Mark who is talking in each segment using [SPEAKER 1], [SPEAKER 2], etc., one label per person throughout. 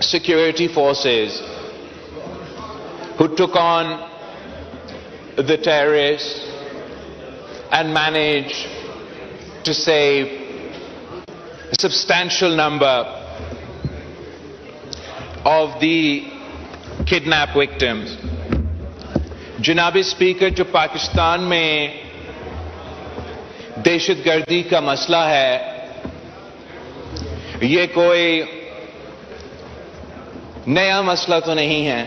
[SPEAKER 1] security forces who took on the terrorists and managed to save a substantial number of the kidnap victims. جناب speaker, جو پاکستان میں دہشت گردی کا مسئلہ ہے، یہ کوئی نیا مسئلہ تو نہیں ہے،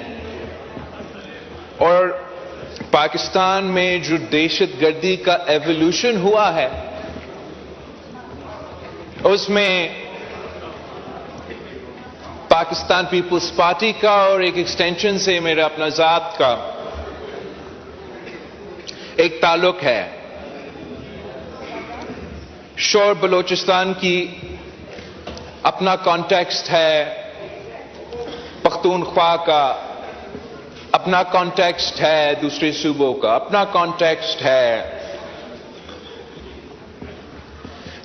[SPEAKER 1] اور پاکستان میں جو دہشت گردی کا ایوولوشن ہوا ہے اس میں پاکستان پیپلز پارٹی کا اور ایک ایکسٹینشن سے میرا اپنا ذات کا ایک تعلق ہے۔ شور بلوچستان کی اپنا کانٹیکسٹ ہے، پختونخوا کا اپنا کانٹیکسٹ ہے، دوسرے صوبوں کا اپنا کانٹیکسٹ ہے،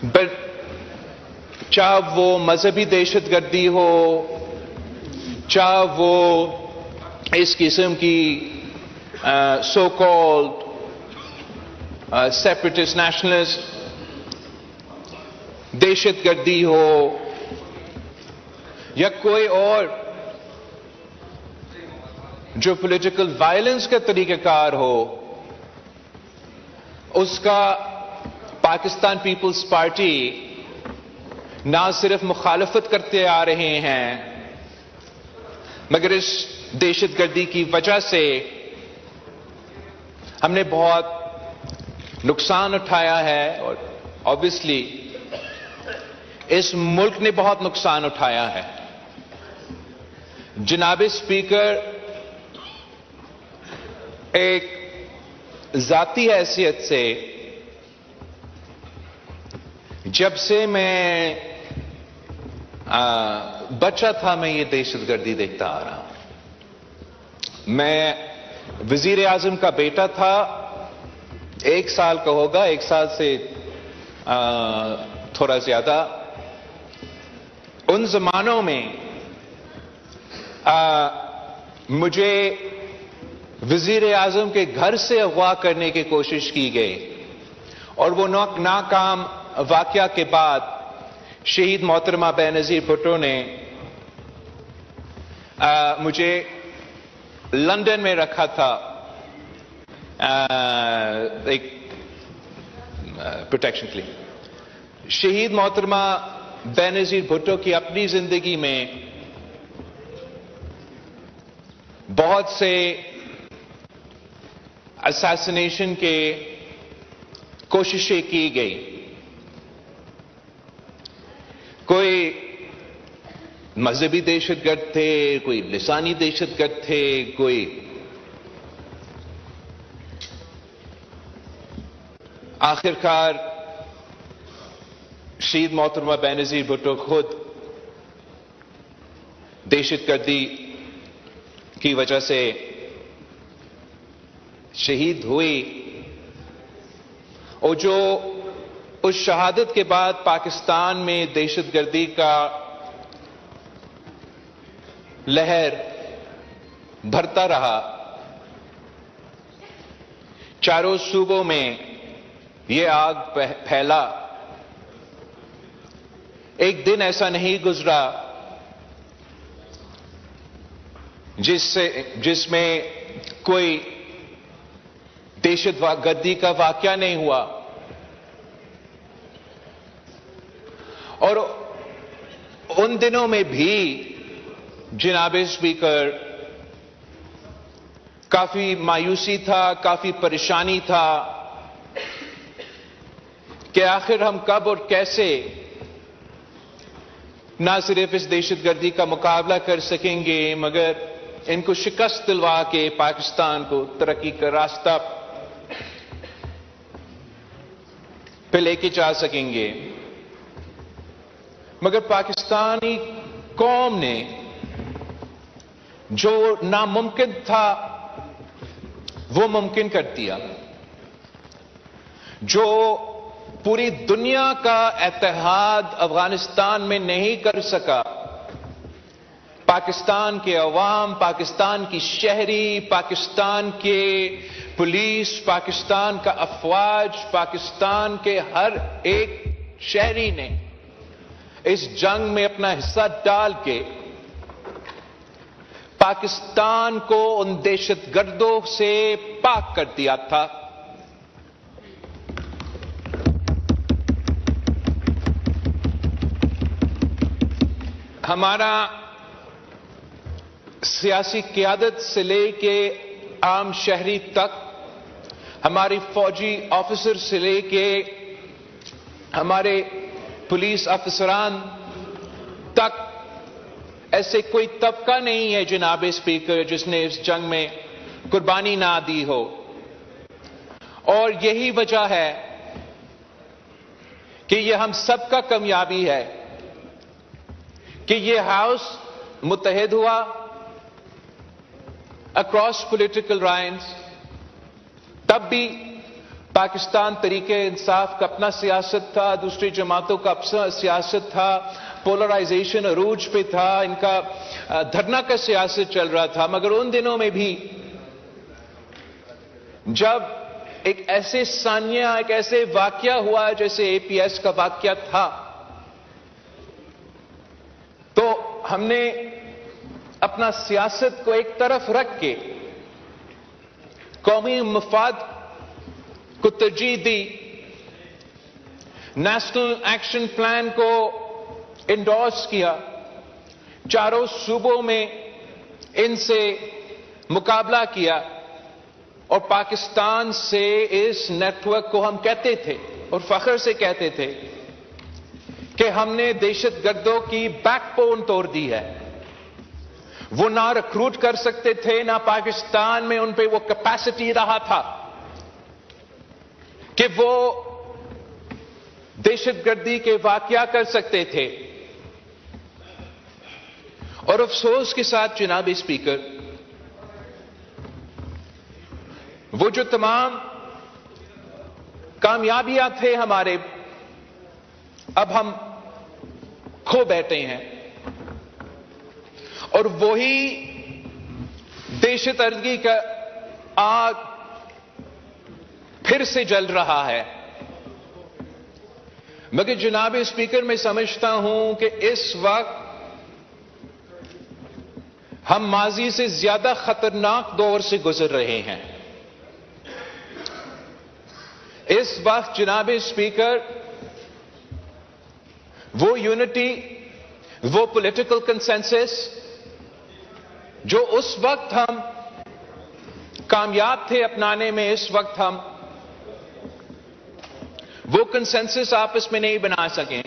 [SPEAKER 1] بٹ چاہے وہ مذہبی دہشت گردی ہو، چاہے وہ اس قسم کی سو کالڈ سیپریٹسٹ نیشنلسٹ دہشت گردی ہو یا کوئی اور جو پولیٹیکل وائلنس کا طریقہ کار ہو، اس کا پاکستان پیپلز پارٹی نہ صرف مخالفت کرتے آ رہے ہیں، مگر اس دہشت گردی کی وجہ سے ہم نے بہت نقصان اٹھایا ہے، اور obviously اس ملک نے بہت نقصان اٹھایا ہے۔ جناب اسپیکر، ایک ذاتی حیثیت سے جب سے میں بچہ تھا میں یہ دہشت گردی دیکھتا آ رہا ہوں۔ میں وزیر اعظم کا بیٹا تھا، 1 سال کا ہوگا، 1 سال سے تھوڑا زیادہ۔ ان زمانوں میں مجھے وزیر اعظم کے گھر سے اغوا کرنے کی کوشش کی گئی، اور وہ ناکام واقعہ کے بعد شہید محترمہ بینظیر بھٹو نے مجھے لندن میں رکھا تھا ایک پروٹیکشن کے لیے۔ شہید محترمہ بینظیر بھٹو کی اپنی زندگی میں بہت سے اساسینیشن کے کوششیں کی گئی، کوئی مذہبی دہشت گرد تھے، کوئی لسانی دہشت گرد تھے، کوئی آخرکار شہید محترمہ بینظیر بھٹو خود دہشت گردی کی وجہ سے شہید ہوئی، اور جو اس شہادت کے بعد پاکستان میں دہشت گردی کا لہر بھرتا رہا، چاروں صوبوں میں یہ آگ پھیلا، ایک دن ایسا نہیں گزرا جس میں کوئی دہشت گردی کا واقعہ نہیں ہوا، اور ان دنوں میں بھی جناب اسپیکر کافی مایوسی تھا، کافی پریشانی تھا کہ آخر ہم کب اور کیسے نہ صرف اس دہشت گردی کا مقابلہ کر سکیں گے، مگر ان کو شکست دلوا کے پاکستان کو ترقی کا راستہ پہ لے کے جا سکیں گے۔ مگر پاکستانی قوم نے جو ناممکن تھا وہ ممکن کر دیا، جو پوری دنیا کا اتحاد افغانستان میں نہیں کر سکا، پاکستان کے عوام، پاکستان کی شہری، پاکستان کے پولیس، پاکستان کا افواج، پاکستان کے ہر ایک شہری نے اس جنگ میں اپنا حصہ ڈال کے پاکستان کو ان دہشت گردوں سے پاک کر دیا تھا۔ ہمارا سیاسی قیادت سے لے کے عام شہری تک، ہماری فوجی آفیسر سے لے کے ہمارے پولیس افسران تک، ایسے کوئی طبقہ نہیں ہے جناب اسپیکر جس نے اس جنگ میں قربانی نہ دی ہو، اور یہی وجہ ہے کہ یہ ہم سب کا کامیابی ہے کہ یہ ہاؤس متحد ہوا اکراس پولیٹیکل لائنز۔ تب بھی پاکستان تحریک انصاف کا اپنا سیاست تھا، دوسری جماعتوں کا اپنا سیاست تھا، پولرائزیشن عروج پہ تھا، ان کا دھرنا کا سیاست چل رہا تھا، مگر ان دنوں میں بھی جب ایک ایسے ثانیہ، ایک ایسے واقعہ ہوا جیسے اے پی ایس کا واقعہ تھا، تو ہم نے اپنا سیاست کو ایک طرف رکھ کے قومی مفاد کو ترجیح دی، نیشنل ایکشن پلان کو انڈورس کیا، چاروں صوبوں میں ان سے مقابلہ کیا، اور پاکستان سے اس نیٹ ورک کو ہم کہتے تھے اور فخر سے کہتے تھے کہ ہم نے دہشت گردوں کی بیک بون توڑ دی ہے۔ وہ نہ ریکروٹ کر سکتے تھے، نہ پاکستان میں ان پہ وہ کیپیسٹی رہا تھا کہ وہ دہشت گردی کے واقعہ کر سکتے تھے۔ اور افسوس کے ساتھ جناب اسپیکر، وہ جو تمام کامیابیاں تھے ہمارے، اب ہم کھو بیٹھے ہیں، اور وہی دہشت گردی کا آگ پھر سے جل رہا ہے۔ مگر جناب اسپیکر، میں سمجھتا ہوں کہ اس وقت ہم ماضی سے زیادہ خطرناک دور سے گزر رہے ہیں۔ اس وقت جناب اسپیکر، وہ یونٹی، وہ پولیٹیکل کنسنسس جو اس وقت ہم کامیاب تھے اپنانے میں، اس وقت ہم وہ کنسنسس آپس میں نہیں بنا سکیں۔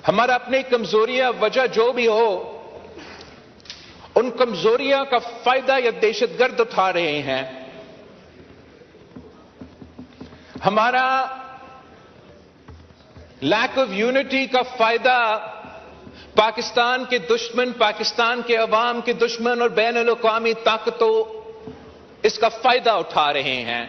[SPEAKER 1] ہمارا اپنے کمزوریاں، وجہ جو بھی ہو، ان کمزوریاں کا فائدہ یہ دہشت گرد اٹھا رہے ہیں۔ ہمارا لیک آف یونٹی کا فائدہ پاکستان کے دشمن، پاکستان کے عوام کے دشمن اور بین الاقوامی طاقتوں اس کا فائدہ اٹھا رہے ہیں۔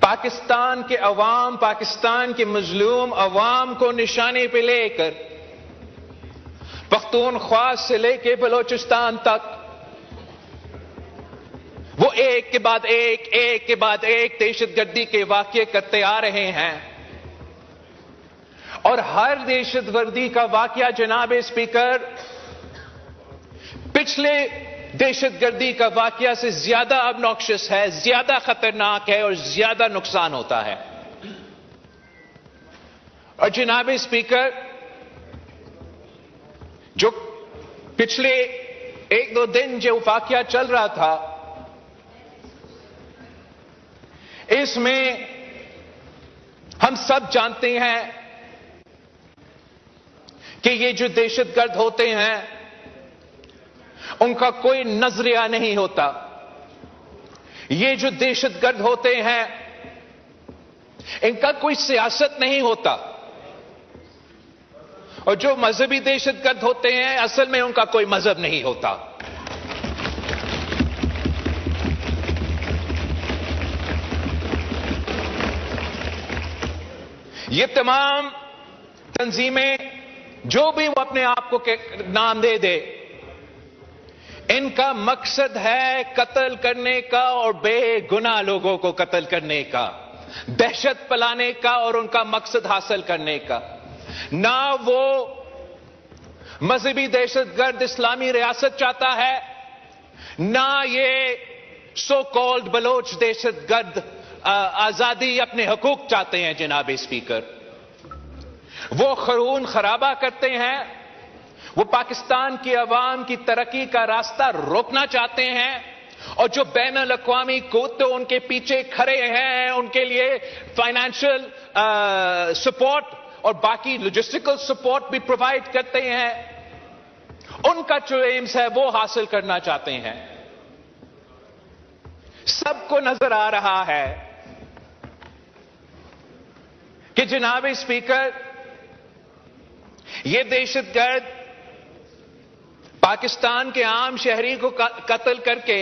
[SPEAKER 1] پاکستان کے عوام، پاکستان کے مظلوم عوام کو نشانے پہ لے کر پختونخوا سے لے کے بلوچستان تک وہ ایک کے بعد ایک، ایک کے بعد ایک دہشت گردی کے واقعے کرتے آ رہے ہیں، اور ہر دہشت گردی کا واقعہ جناب اسپیکر پچھلے دہشت گردی کا واقعہ سے زیادہ ابنوکشس ہے، زیادہ خطرناک ہے اور زیادہ نقصان ہوتا ہے۔ اور جناب اسپیکر، جو پچھلے ایک دو دن جو واقعہ چل رہا تھا، اس میں ہم سب جانتے ہیں کہ یہ جو دہشت گرد ہوتے ہیں ان کا کوئی نظریہ نہیں ہوتا، یہ جو دہشت گرد ہوتے ہیں ان کا کوئی سیاست نہیں ہوتا، اور جو مذہبی دہشت گرد ہوتے ہیں اصل میں ان کا کوئی مذہب نہیں ہوتا۔ یہ تمام تنظیمیں جو بھی وہ اپنے آپ کو نام دے دے، ان کا مقصد ہے قتل کرنے کا اور بے گناہ لوگوں کو قتل کرنے کا، دہشت پلانے کا اور ان کا مقصد حاصل کرنے کا۔ نہ وہ مذہبی دہشت گرد اسلامی ریاست چاہتا ہے، نہ یہ سو کالڈ بلوچ دہشت گرد آزادی اپنے حقوق چاہتے ہیں۔ جناب اسپیکر، وہ خون خرابہ کرتے ہیں، وہ پاکستان کی عوام کی ترقی کا راستہ روکنا چاہتے ہیں، اور جو بین الاقوامی قوتیں ان کے پیچھے کھڑے ہیں، ان کے لیے فائنینشیل سپورٹ اور باقی لاجسٹیکل سپورٹ بھی پرووائڈ کرتے ہیں، ان کا جو ایمز ہے وہ حاصل کرنا چاہتے ہیں۔ سب کو نظر آ رہا ہے کہ جناب اسپیکر، یہ دہشت گرد پاکستان کے عام شہری کو قتل کر کے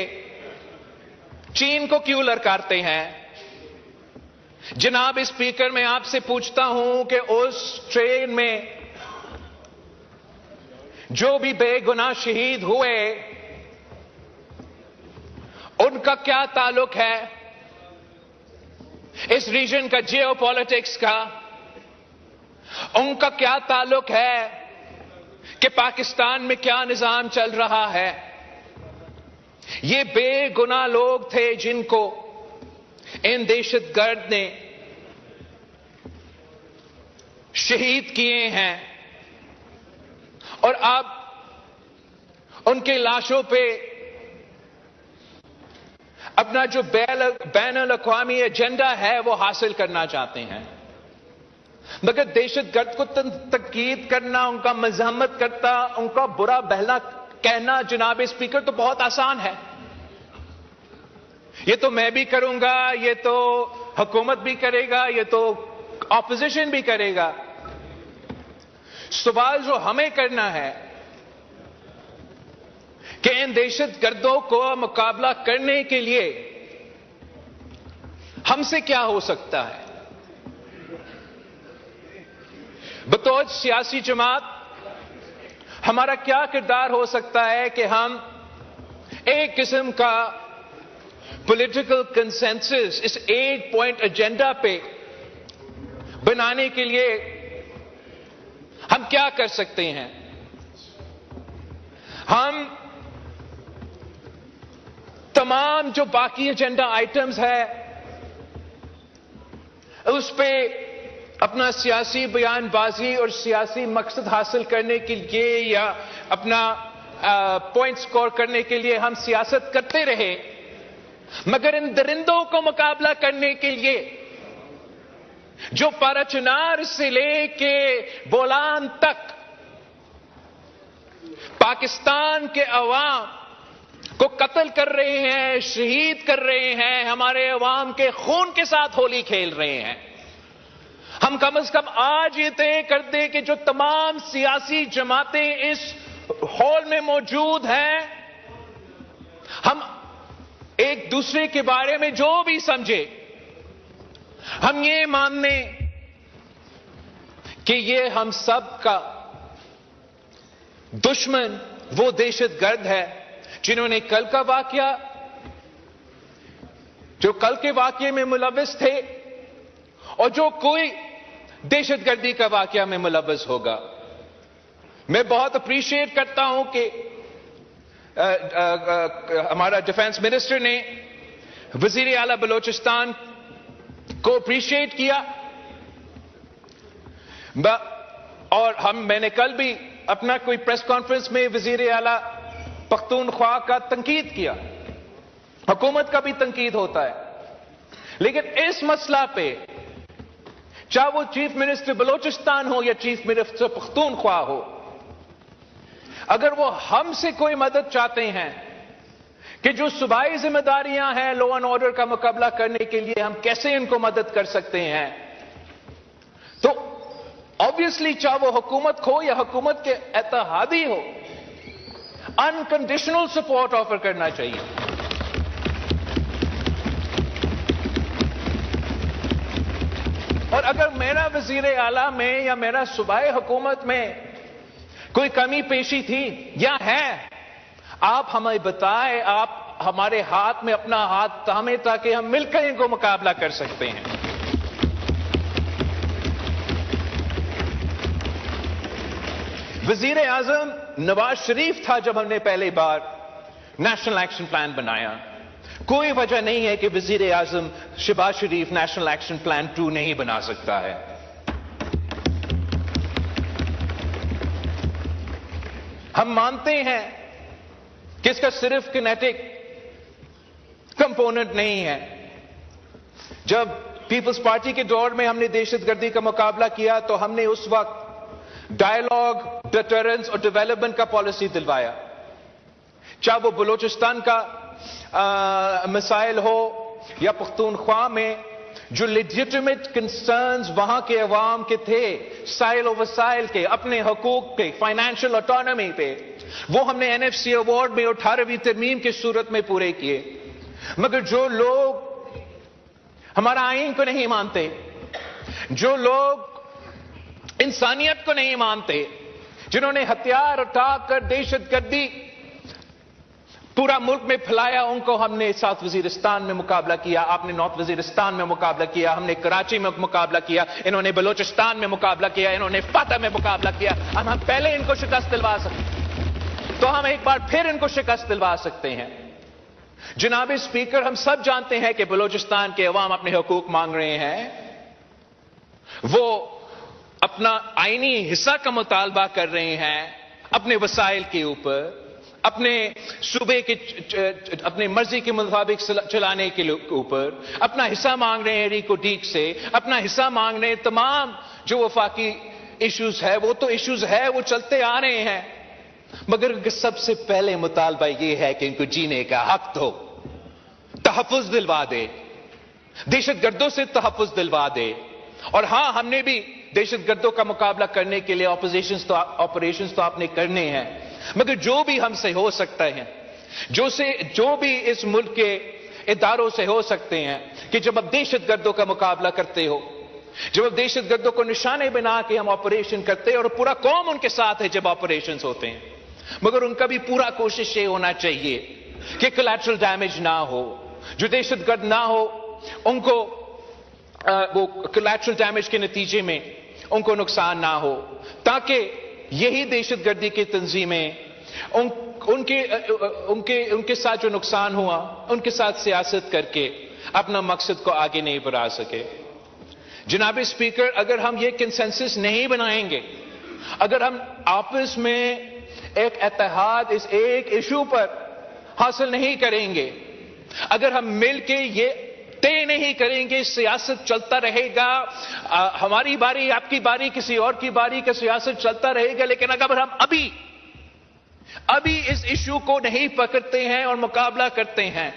[SPEAKER 1] چین کو کیوں للکارتے ہیں؟ جناب اسپیکر، میں آپ سے پوچھتا ہوں کہ اس ٹرین میں جو بھی بے گناہ شہید ہوئے، ان کا کیا تعلق ہے اس ریجن کا جیو پالیٹکس کا؟ ان کا کیا تعلق ہے کہ پاکستان میں کیا نظام چل رہا ہے؟ یہ بے گناہ لوگ تھے جن کو ان دہشت گرد نے شہید کیے ہیں، اور اب ان کے لاشوں پہ اپنا جو بین الاقوامی ایجنڈا ہے وہ حاصل کرنا چاہتے ہیں۔ مگر دہشت گرد کو تنقید کرنا، ان کا مذمت کرتا، ان کا برا بھلا کہنا جناب اسپیکر تو بہت آسان ہے۔ یہ تو میں بھی کروں گا، یہ تو حکومت بھی کرے گا، یہ تو اپوزیشن بھی کرے گا۔ سوال جو ہمیں کرنا ہے کہ ان دہشت گردوں کو مقابلہ کرنے کے لیے ہم سے کیا ہو سکتا ہے؟ بطور سیاسی جماعت ہمارا کیا کردار ہو سکتا ہے کہ ہم ایک قسم کا پولیٹیکل کنسنسس اس 8 پوائنٹ ایجنڈا پہ بنانے کے لیے ہم کیا کر سکتے ہیں؟ ہم تمام جو باقی ایجنڈا آئٹمز ہے اس پہ اپنا سیاسی بیان بازی اور سیاسی مقصد حاصل کرنے کے لیے یا اپنا پوائنٹ سکور کرنے کے لیے ہم سیاست کرتے رہے، مگر ان درندوں کو مقابلہ کرنے کے لیے جو پارچنار سے لے کے بولان تک پاکستان کے عوام کو قتل کر رہے ہیں، شہید کر رہے ہیں، ہمارے عوام کے خون کے ساتھ ہولی کھیل رہے ہیں، ہم کم از کم آج یہ طے کر دیں کہ جو تمام سیاسی جماعتیں اس ہال میں موجود ہیں، ہم ایک دوسرے کے بارے میں جو بھی سمجھے، ہم یہ مان لیں کہ یہ ہم سب کا دشمن وہ دہشت گرد ہے جنہوں نے کل کا واقعہ، جو کل کے واقعے میں ملوث تھے اور جو کوئی دہشت گردی کا واقعہ میں ملوث ہوگا۔ میں بہت اپریشیٹ کرتا ہوں کہ ہمارا ڈیفنس منسٹر نے وزیر اعلیٰ بلوچستان کو اپریشیٹ کیا، اور میں نے کل بھی اپنا کوئی پریس کانفرنس میں وزیر اعلیٰ پختونخوا کا تنقید کیا، حکومت کا بھی تنقید ہوتا ہے، لیکن اس مسئلہ پہ چاہے وہ چیف منسٹر بلوچستان ہو یا چیف منسٹر پختونخوا ہو، اگر وہ ہم سے کوئی مدد چاہتے ہیں کہ جو صوبائی ذمہ داریاں ہیں لا اینڈ آرڈر کا مقابلہ کرنے کے لیے ہم کیسے ان کو مدد کر سکتے ہیں، تو obviously چاہے وہ حکومت ہو یا حکومت کے اتحادی ہو، انکنڈیشنل سپورٹ آفر کرنا چاہیے۔ اور اگر میرا وزیر اعلیٰ میں یا میرا صوبائی حکومت میں کوئی کمی پیشی تھی یا ہے؟ آپ ہمیں بتائیں، آپ ہمارے ہاتھ میں اپنا ہاتھ تھامیں تاکہ ہم مل کر ان کو مقابلہ کر سکتے ہیں۔ وزیر اعظم نواز شریف تھا جب ہم نے پہلی بار نیشنل ایکشن پلان بنایا۔ کوئی وجہ نہیں ہے کہ وزیر اعظم شہباز شریف نیشنل ایکشن پلان 2 نہیں بنا سکتا ہے۔ ہم مانتے ہیں کہ اس کا صرف کینیٹک کمپوننٹ نہیں ہے۔ جب پیپلز پارٹی کے دور میں ہم نے دہشت گردی کا مقابلہ کیا تو ہم نے اس وقت ڈائیلاگ، ڈیٹرنس اور ڈیولپمنٹ کا پالیسی دلوایا، چاہے وہ بلوچستان کا مسائل ہو یا پختونخوا میں جو لیجٹمیٹ کنسرنز وہاں کے عوام کے تھے، سائل و وسائل کے، اپنے حقوق پہ، فائنینشل آٹونومی پہ، وہ ہم نے این ایف سی ایوارڈ میں 18ویں ترمیم کی صورت میں پورے کیے۔ مگر جو لوگ ہمارا آئین کو نہیں مانتے، جو لوگ انسانیت کو نہیں مانتے، جنہوں نے ہتھیار اٹھا کر دہشت گردی پورا ملک میں پھیلایا، ان کو ہم نے ساؤتھ وزیرستان میں مقابلہ کیا، آپ نے نارتھ وزیرستان میں مقابلہ کیا، ہم نے کراچی میں مقابلہ کیا، انہوں نے بلوچستان میں مقابلہ کیا، انہوں نے فاتح میں مقابلہ کیا۔ ہم پہلے ان کو شکست دلوا سکتے ہیں تو ہم ایک بار پھر ان کو شکست دلوا سکتے ہیں۔ جناب اسپیکر، ہم سب جانتے ہیں کہ بلوچستان کے عوام اپنے حقوق مانگ رہے ہیں، وہ اپنا آئینی حصہ کا مطالبہ کر رہے ہیں اپنے وسائل کے اوپر، اپنے صوبے کے اپنے مرضی کے مطابق چلانے کے اوپر اپنا حصہ مانگ رہے ہیں ریکو ڈیک سے، اپنا حصہ مانگ رہے ہیں۔ تمام جو وفاقی ایشوز ہے وہ تو ایشوز ہے، وہ چلتے آ رہے ہیں، مگر سب سے پہلے مطالبہ یہ ہے کہ ان کو جینے کا حق دو، تحفظ دلوا دے، دہشت گردوں سے تحفظ دلوا دے۔ اور ہاں، ہم نے بھی دہشت گردوں کا مقابلہ کرنے کے لیے آپریشنز تو آپ نے کرنے ہیں، مگر جو بھی ہم سے ہو سکتا ہے، جو بھی اس ملک کے اداروں سے ہو سکتے ہیں، کہ جب اب دہشت گردوں کا مقابلہ کرتے ہو، جب اب دہشت گردوں کو نشانے بنا کے ہم آپریشن کرتے ہیں، اور پورا قوم ان کے ساتھ ہے جب آپریشنز ہوتے ہیں، مگر ان کا بھی پورا کوشش یہ ہونا چاہیے کہ کولیٹرل ڈیمیج نہ ہو، جو دہشت گرد نہ ہو ان کو وہ کولیٹرل ڈیمیج کے نتیجے میں ان کو نقصان نہ ہو، تاکہ یہی دہشت گردی کی تنظیمیں ان کے ساتھ جو نقصان ہوا ان کے ساتھ سیاست کر کے اپنا مقصد کو آگے نہیں بڑھا سکے۔ جناب اسپیکر، اگر ہم یہ کنسنسس نہیں بنائیں گے، اگر ہم آپس میں ایک اتحاد اس ایک ایشو پر حاصل نہیں کریں گے، اگر ہم مل کے یہ طے نہیں کریں گے، سیاست چلتا رہے گا، ہماری باری، آپ کی باری، کسی اور کی باری کا سیاست چلتا رہے گا، لیکن اگر ہم ابھی اس ایشو کو نہیں پکڑتے ہیں اور مقابلہ کرتے ہیں،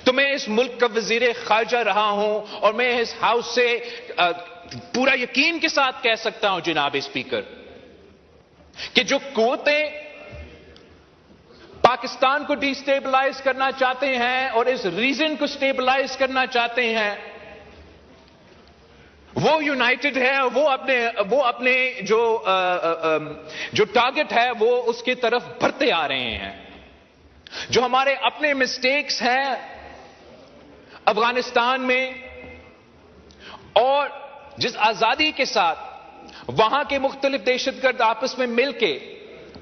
[SPEAKER 1] تو میں اس ملک کا وزیر خارجہ رہا ہوں اور میں اس ہاؤس سے پورا یقین کے ساتھ کہہ سکتا ہوں جناب اسپیکر کہ جو قوتیں پاکستان کو ڈی سٹیبلائز کرنا چاہتے ہیں اور اس ریجن کو سٹیبلائز کرنا چاہتے ہیں، وہ یونائٹڈ ہے، وہ اپنے جو ٹارگٹ ہے وہ اس کی طرف بڑھتے آ رہے ہیں۔ جو ہمارے اپنے مسٹیکس ہیں افغانستان میں، اور جس آزادی کے ساتھ وہاں کے مختلف دہشت گرد آپس میں مل کے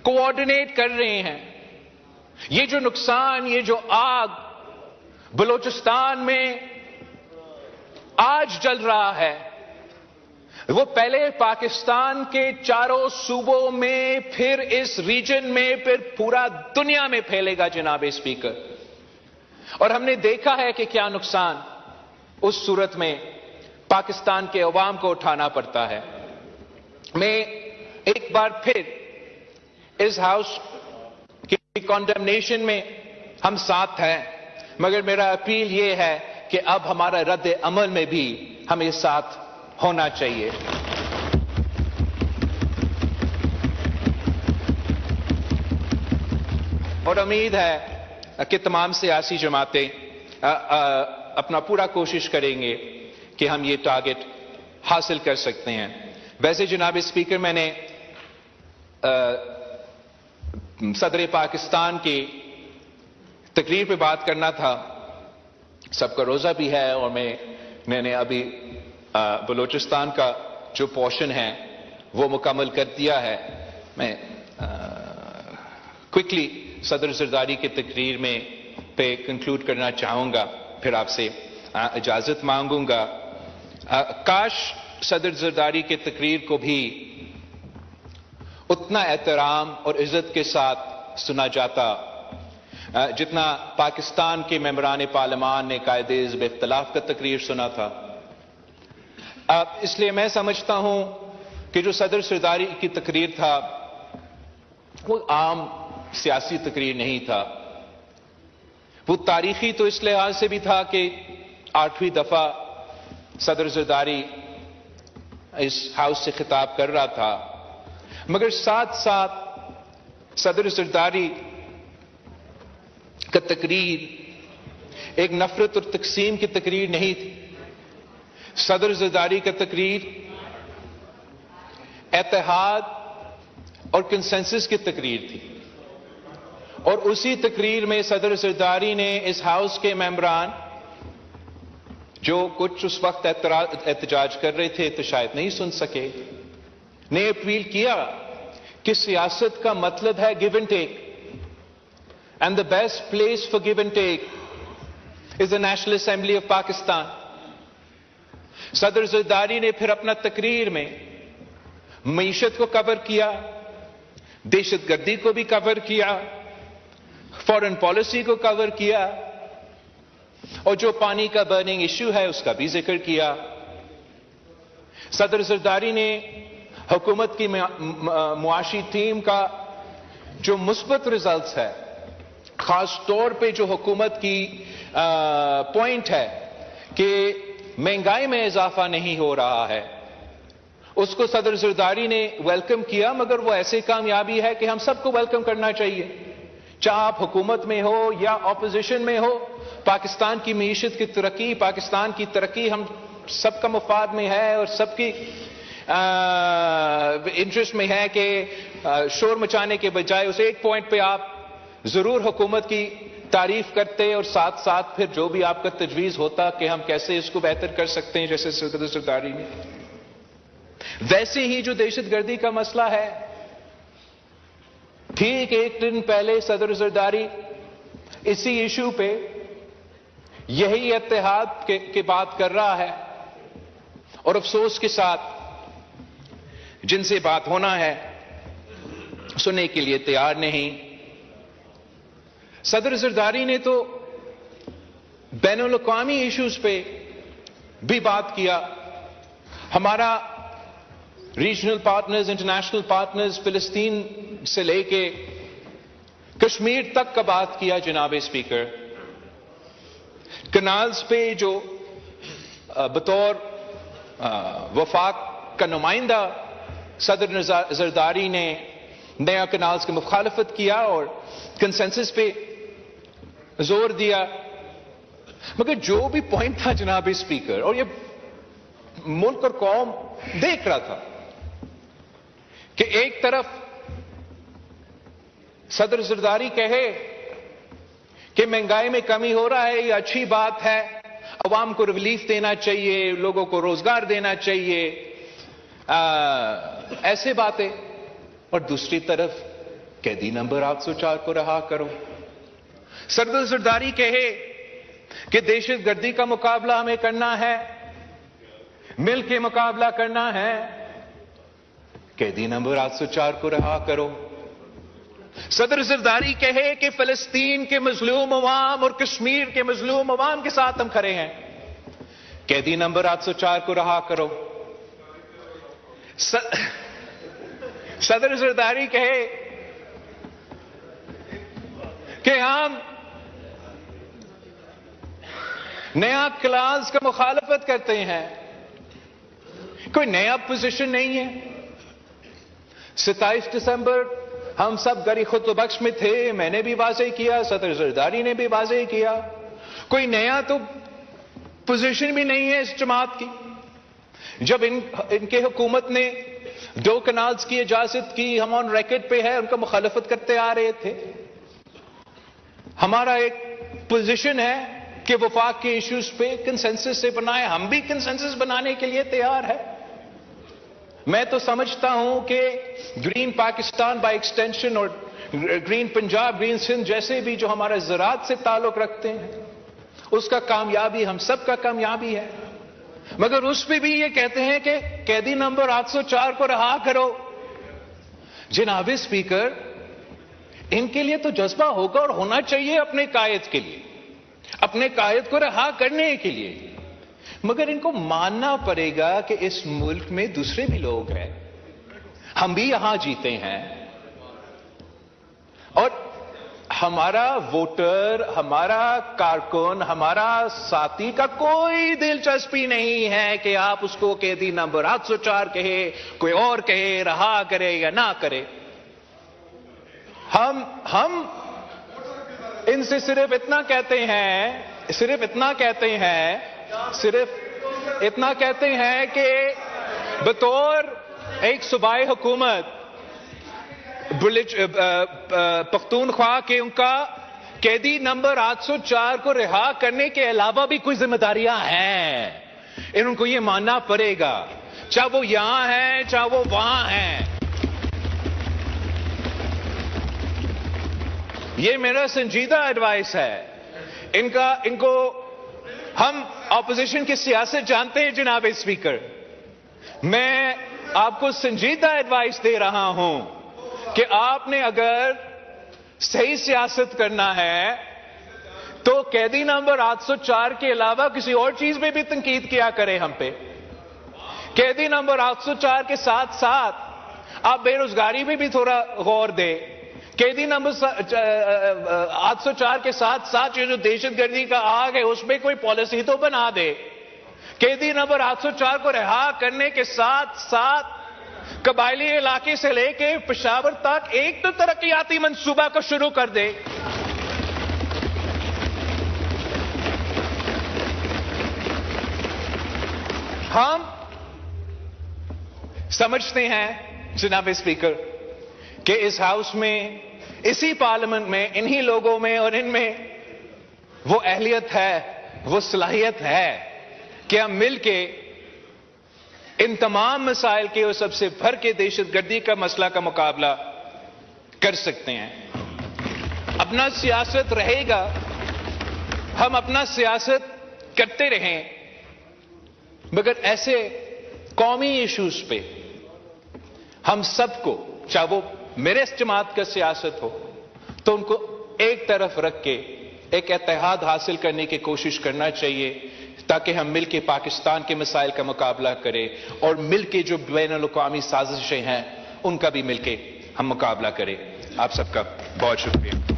[SPEAKER 1] کوآرڈینیٹ کر رہے ہیں، یہ جو نقصان، یہ جو آگ بلوچستان میں آج جل رہا ہے، وہ پہلے پاکستان کے چاروں صوبوں میں، پھر اس ریجن میں، پھر پورا دنیا میں پھیلے گا جناب اسپیکر۔ اور ہم نے دیکھا ہے کہ کیا نقصان اس صورت میں پاکستان کے عوام کو اٹھانا پڑتا ہے۔ میں ایک بار پھر اس ہاؤس کی کنڈمنیشن میں ہم ساتھ ہیں، مگر میرا اپیل یہ ہے کہ اب ہمارا رد عمل میں بھی ہمیں ساتھ ہونا چاہیے۔ اور امید ہے کہ تمام سیاسی جماعتیں اپنا پورا کوشش کریں گے کہ ہم یہ ٹارگٹ حاصل کر سکتے ہیں۔ ویسے جناب اسپیکر، میں نے صدر پاکستان کی تقریر پہ بات کرنا تھا. سب کا روزہ بھی ہے اور میں نے ابھی بلوچستان کا جو پورشن ہے وہ مکمل کر دیا ہے. میں کوئکلی صدر زرداری کی تقریر میں پہ کنکلوڈ کرنا چاہوں گا, پھر آپ سے اجازت مانگوں گا. کاش صدر زرداری کی تقریر کو بھی اتنا احترام اور عزت کے ساتھ سنا جاتا جتنا پاکستان کے ممبران پارلیمان نے قائد حزب اختلاف کا تقریر سنا تھا. اس لیے میں سمجھتا ہوں کہ جو صدر زرداری کی تقریر تھا وہ عام سیاسی تقریر نہیں تھا. وہ تاریخی تو اس لحاظ سے بھی تھا کہ 8ویں دفعہ صدر زرداری اس ہاؤس سے خطاب کر رہا تھا, مگر ساتھ ساتھ صدر زرداری کا تقریر ایک نفرت اور تقسیم کی تقریر نہیں تھی. صدر زرداری کا تقریر اتحاد اور کنسنسس کی تقریر تھی, اور اسی تقریر میں صدر زرداری نے اس ہاؤس کے ممبران جو کچھ اس وقت احتجاج کر رہے تھے تو شاید نہیں سن سکے, نے اپیل کیا کہ سیاست کا مطلب ہے give and take, and the best place for give and take is the national assembly of Pakistan. صدر زرداری نے پھر اپنا تقریر میں معیشت کو کور کیا, دہشت گردی کو بھی کور کیا, فارن پالیسی کو کور کیا, اور جو پانی کا برننگ ایشو ہے اس کا بھی ذکر کیا. صدر زرداری نے حکومت کی معاشی ٹیم کا جو مثبت ریزلٹس ہے, خاص طور پہ جو حکومت کی پوائنٹ ہے کہ مہنگائی میں اضافہ نہیں ہو رہا ہے, اس کو صدر زرداری نے ویلکم کیا. مگر وہ ایسی کامیابی ہے کہ ہم سب کو ویلکم کرنا چاہیے, چاہے آپ حکومت میں ہو یا اپوزیشن میں ہو. پاکستان کی معیشت کی ترقی, پاکستان کی ترقی ہم سب کا مفاد میں ہے اور سب کی انٹرسٹ میں ہے کہ شور مچانے کے بجائے اس ایک پوائنٹ پہ آپ ضرور حکومت کی تعریف کرتے اور ساتھ ساتھ پھر جو بھی آپ کا تجویز ہوتا کہ ہم کیسے اس کو بہتر کر سکتے ہیں, جیسے صدر زرداری نے. ویسے ہی جو دہشت گردی کا مسئلہ ہے, ٹھیک ایک دن پہلے صدر زرداری اسی ایشو پہ یہی اتحاد کی بات کر رہا ہے, اور افسوس کے ساتھ جن سے بات ہونا ہے سننے کے لیے تیار نہیں. صدر زرداری نے تو بین الاقوامی ایشوز پہ بھی بات کیا. ہمارا ریجنل پارٹنرز, انٹرنیشنل پارٹنرز فلسطین سے لے کے کشمیر تک کا بات کیا. جناب اسپیکر, کنالز پہ جو بطور وفاق کا نمائندہ صدر زرداری نے نیا کنالز کی مخالفت کیا اور کنسنسس پہ زور دیا. مگر جو بھی پوائنٹ تھا جناب اسپیکر, اور یہ ملک اور قوم دیکھ رہا تھا کہ ایک طرف صدر زرداری کہے کہ مہنگائی میں کمی ہو رہا ہے, یہ اچھی بات ہے, عوام کو ریلیف دینا چاہیے, لوگوں کو روزگار دینا چاہیے, ایسے باتیں, اور دوسری طرف قیدی نمبر 804 کو رہا کرو. صدر زرداری کہے کہ دہشت گردی کا مقابلہ ہمیں کرنا ہے, مل کے مقابلہ کرنا ہے, قیدی نمبر 804 کو رہا کرو. صدر زرداری کہے کہ فلسطین کے مظلوم عوام اور کشمیر کے مظلوم عوام کے ساتھ ہم کھڑے ہیں, قیدی نمبر 804 کو رہا کرو. صدر زرداری کہے کہ ہم نیا کلاس کا مخالفت کرتے ہیں, کوئی نیا پوزیشن نہیں ہے. 27 دسمبر ہم سب گری خطبہ بخش میں تھے, میں نے بھی واضح کیا, صدر زرداری نے بھی واضح کیا, کوئی نیا تو پوزیشن بھی نہیں ہے اس جماعت کی. جب ان کے حکومت نے 2 کنالز کی اجازت کی ہم آن ریکارڈ پہ ہے، ان کا مخالفت کرتے آ رہے تھے. ہمارا ایک پوزیشن ہے کہ وفاق کے ایشوز پہ کنسنسس سے بنائے، ہم بھی کنسنسس بنانے کے لیے تیار ہے. میں تو سمجھتا ہوں کہ گرین پاکستان بائی ایکسٹینشن اور گرین پنجاب، گرین سندھ جیسے بھی جو ہمارے زراعت سے تعلق رکھتے ہیں، اس کا کامیابی ہم سب کا کامیابی ہے. مگر اس پہ بھی یہ کہتے ہیں کہ قیدی نمبر 804 کو رہا کرو. جناب اسپیکر، ان کے لیے تو جذبہ ہوگا اور ہونا چاہیے اپنے قائد کے لیے، اپنے قائد کو رہا کرنے کے لیے، مگر ان کو ماننا پڑے گا کہ اس ملک میں دوسرے بھی لوگ ہیں، ہم بھی یہاں جیتے ہیں، اور ہمارا ووٹر، ہمارا کارکن، ہمارا ساتھی کا کوئی دلچسپی نہیں ہے کہ آپ اس کو قیدی نمبر 804 کہے، کوئی اور کہے، رہا کرے یا نہ کرے. ہم ان سے صرف اتنا کہتے ہیں کہ بطور ایک صوبائی حکومت پختونخوا کے ان کا قیدی نمبر 804 کو رہا کرنے کے علاوہ بھی کوئی ذمہ داریاں ہیں، ان کو یہ ماننا پڑے گا، چاہے وہ یہاں ہیں چاہے وہ وہاں ہیں. یہ میرا سنجیدہ ایڈوائس ہے. ان کو ہم اپوزیشن کی سیاست جانتے ہیں جناب اسپیکر. میں آپ کو سنجیدہ ایڈوائس دے رہا ہوں کہ آپ نے اگر صحیح سیاست کرنا ہے تو قیدی نمبر 804 کے علاوہ کسی اور چیز میں بھی تنقید کیا کرے ہم پہ. قیدی نمبر 804 کے ساتھ ساتھ آپ بے روزگاری میں بھی تھوڑا غور دیں. قیدی نمبر 804 کے ساتھ ساتھ یہ جو دہشت گردی کا آگ ہے اس میں کوئی پالیسی تو بنا دے. قیدی نمبر 804 کو رہا کرنے کے ساتھ ساتھ قبائلی علاقے سے لے کے پشاور تک ایک تو ترقیاتی منصوبہ کو شروع کر دے. ہم سمجھتے ہیں جناب اسپیکر کہ اس ہاؤس میں، اسی پارلیمنٹ میں، انہی لوگوں میں اور ان میں وہ اہلیت ہے، وہ صلاحیت ہے کہ ہم مل کے ان تمام مسائل کے اور سب سے بڑھ کے دہشت گردی کا مسئلہ کا مقابلہ کر سکتے ہیں. اپنا سیاست رہے گا، ہم اپنا سیاست کرتے رہیں، مگر ایسے قومی ایشوز پہ ہم سب کو، چاہے وہ میرے جماعت کا سیاست ہو، تو ان کو ایک طرف رکھ کے ایک اتحاد حاصل کرنے کی کوشش کرنا چاہیے تاکہ ہم مل کے پاکستان کے مسائل کا مقابلہ کریں اور مل کے جو بین الاقوامی سازشیں ہیں ان کا بھی مل کے ہم مقابلہ کریں. آپ سب کا بہت شکریہ.